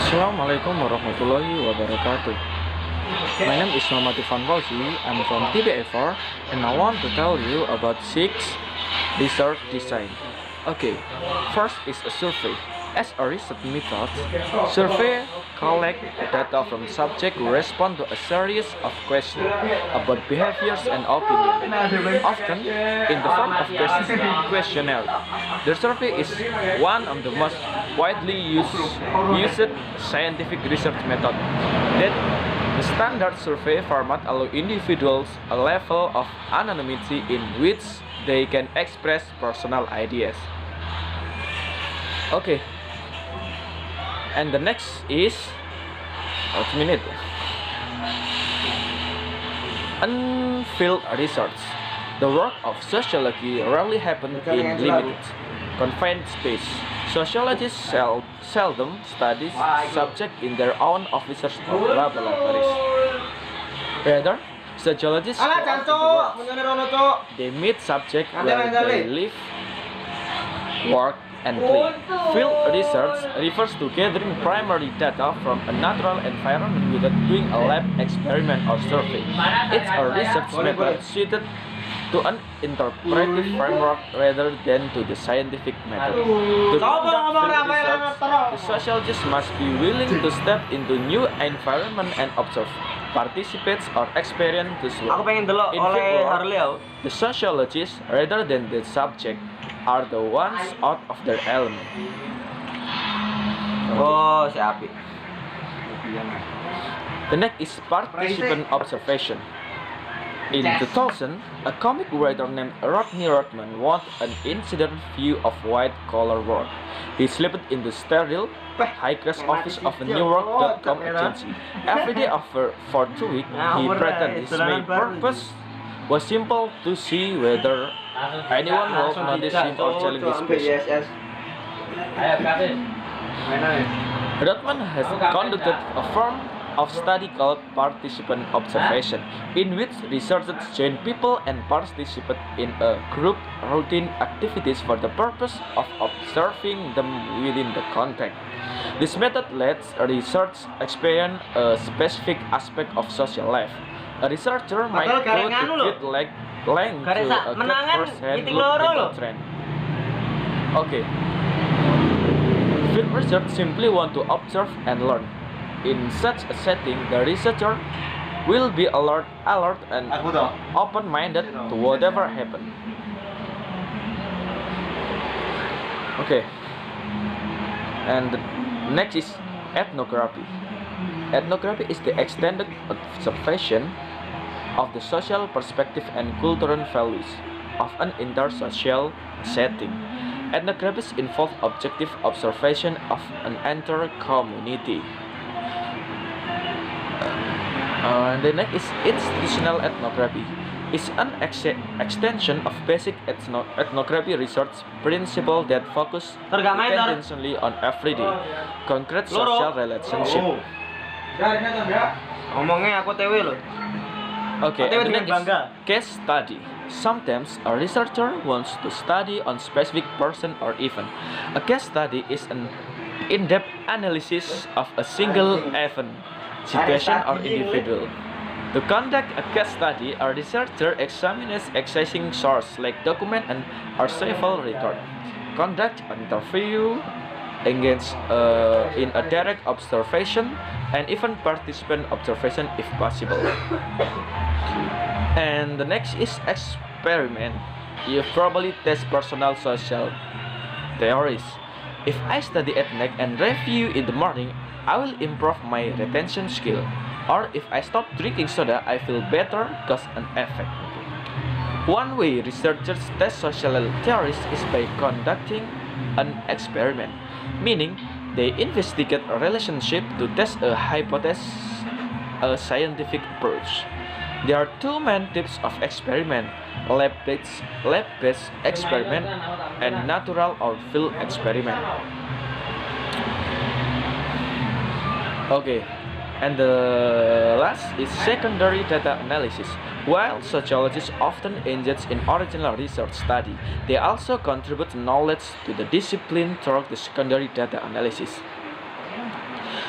Assalamualaikum warahmatullahi wabarakatuh. My name is Muhammad Irfan Fauzi. I'm from TBA4 and I want to tell you about 6 research design. Okay, first is a survey. As a research method, survey collect data from subjects who respond to a series of questions about behaviors and opinions, often in the form of questionnaire. The survey is one of the most widely used scientific research methods. That the standard survey format allows individuals a level of anonymity in which they can express personal ideas. Okay, and the next is unfilled research. The work of sociology rarely happens in limited, confined space. Sociologists seldom study subjects in their own offices or laboratories. Rather, sociologists go out into the world. They meet subjects where they live, work, and play. Field research refers to gathering primary data from a natural environment without doing a lab experiment or survey. It's a research method suited to an interpretive framework rather than to the scientific method. To conduct field research, the sociologist must be willing to step into new environment and observe, participate, or experience the Aku pengen delok In oleh fieldwork, Harley aku. the sociologists, rather than the subject, are the ones out of their element. Oh, si Api. The next is participant observation. In 2000, a comic writer named Rodney Rodman wanted an incident view of white-collar work. He slipped in the sterile, high-class office of a NewYork.com agency. Every day for 2 weeks, he pretended his main purpose was simple to see whether anyone would notice him or challenge his passion. Rodman has conducted a form of study called participant observation, in which researchers join people and participate in a group routine activities for the purpose of observing them within the context. This method lets a researcher experience a specific aspect of social life. A researcher might go to great length to get first-hand look at a trend. Okay. Field research simply want to observe and learn. In such a setting, the researcher will be alert and open-minded to whatever happens. Okay. And the next is ethnography. Ethnography is the extended observation of the social perspective and cultural values of an intersocial setting. Ethnographies involve objective observation of an entire community. The next is institutional ethnography. It's an extension of basic ethnography research principle that focus intentionally on everyday, concrete social relationship. Ngomongnya aku TW loh. Okay, and the next is case study. Sometimes a researcher wants to study on specific person or event. A case study is an in-depth analysis of a single event, situation, or individual. To conduct a case study, a researcher examines existing sources like document and archival record, conduct an interview, engage in a direct observation, and even participant observation if possible. And the next is experiment. You probably test personal social theories. If I study ethnic and review in the morning, I will improve my retention skill. Or if I stop drinking soda, I feel better cause an effect. One way researchers test social theories is by conducting an experiment, meaning they investigate a relationship to test a hypothesis, a scientific approach. There are two main types of experiment: lab-based experiment and natural or field experiment. Okay, and the last is secondary data analysis. While sociologists often engage in original research study, they also contribute knowledge to the discipline through the secondary data analysis.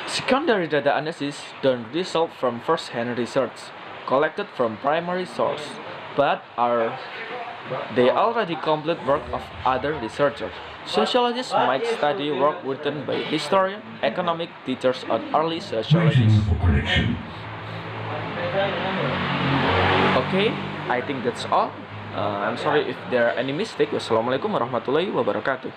Secondary data analysis don't result from first-hand research collected from primary source, but are they already complete work of other researchers. Sociologists might study work written by historians, economic teachers, or early sociologists. Okay, I think that's all. I'm sorry if there are any mistake. Wassalamualaikum warahmatullahi wabarakatuh.